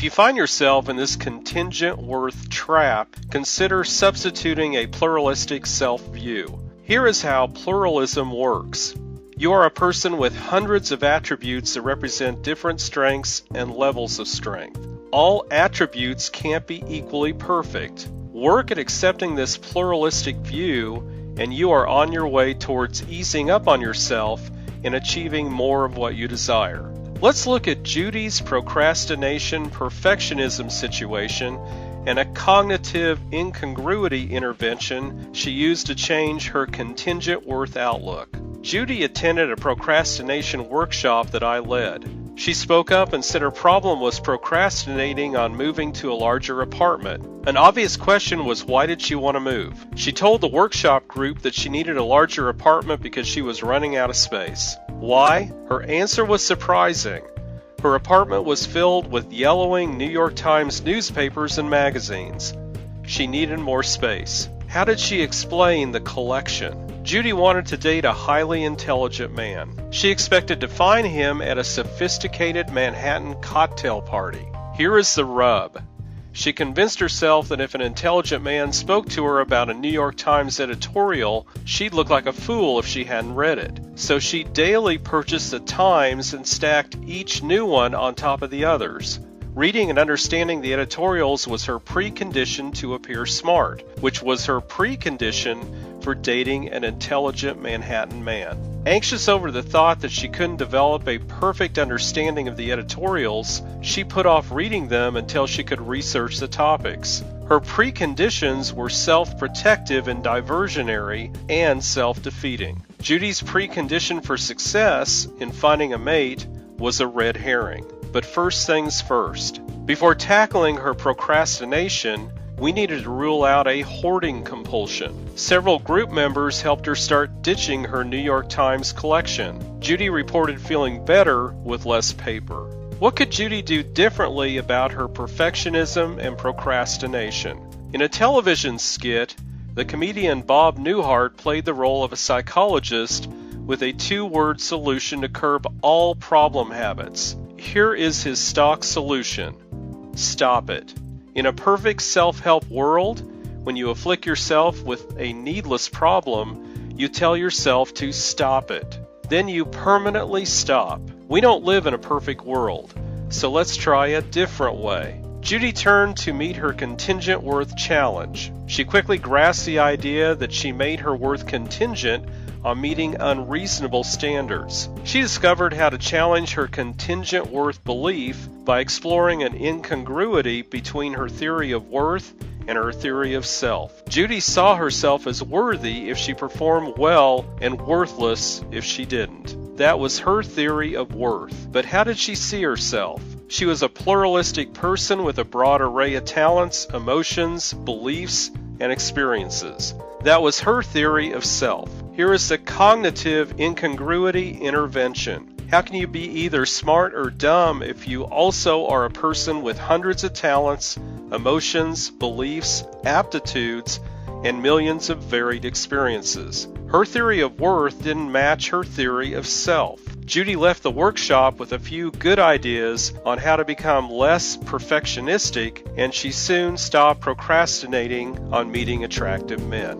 If you find yourself in this contingent worth trap, consider substituting a pluralistic self-view. Here is how pluralism works. You are a person with hundreds of attributes that represent different strengths and levels of strength. All attributes can't be equally perfect. Work at accepting this pluralistic view, and you are on your way towards easing up on yourself and achieving more of what you desire. Let's look at Judy's procrastination-perfectionism situation and a cognitive incongruity intervention she used to change her contingent worth outlook. Judy attended a procrastination workshop that I led. She spoke up and said her problem was procrastinating on moving to a larger apartment. An obvious question was, why did she want to move? She told the workshop group that she needed a larger apartment because she was running out of space. Why? Her answer was surprising. Her apartment was filled with yellowing New York Times newspapers and magazines. She needed more space. How did she explain the collection? Judy wanted to date a highly intelligent man. She expected to find him at a sophisticated Manhattan cocktail party. Here is the rub. She convinced herself that if an intelligent man spoke to her about a New York Times editorial, she'd look like a fool if she hadn't read it. So she daily purchased the Times and stacked each new one on top of the others. Reading and understanding the editorials was her precondition to appear smart, which was her precondition for dating an intelligent Manhattan man. Anxious over the thought that she couldn't develop a perfect understanding of the editorials, she put off reading them until she could research the topics. Her preconditions were self-protective and diversionary and self-defeating. Judy's precondition for success in finding a mate was a red herring. But first things first. Before tackling her procrastination, we needed to rule out a hoarding compulsion. Several group members helped her start ditching her New York Times collection. Judy reported feeling better with less paper. What could Judy do differently about her perfectionism and procrastination? In a television skit, the comedian Bob Newhart played the role of a psychologist with a two-word solution to curb all problem habits. Here is his stock solution. Stop it. In a perfect self-help world, when you afflict yourself with a needless problem, you tell yourself to stop it. Then you permanently stop. We don't live in a perfect world, so let's try a different way. Judy turned to meet her contingent worth challenge. She quickly grasped the idea that she made her worth contingent on meeting unreasonable standards. She discovered how to challenge her contingent worth belief by exploring an incongruity between her theory of worth and her theory of self. Judy saw herself as worthy if she performed well and worthless if she didn't. That was her theory of worth. But how did she see herself? She was a pluralistic person with a broad array of talents, emotions, beliefs, and experiences. That was her theory of self. Here is the cognitive incongruity intervention. How can you be either smart or dumb if you also are a person with hundreds of talents, emotions, beliefs, aptitudes, and millions of varied experiences? Her theory of worth didn't match her theory of self. Judy left the workshop with a few good ideas on how to become less perfectionistic, and she soon stopped procrastinating on meeting attractive men.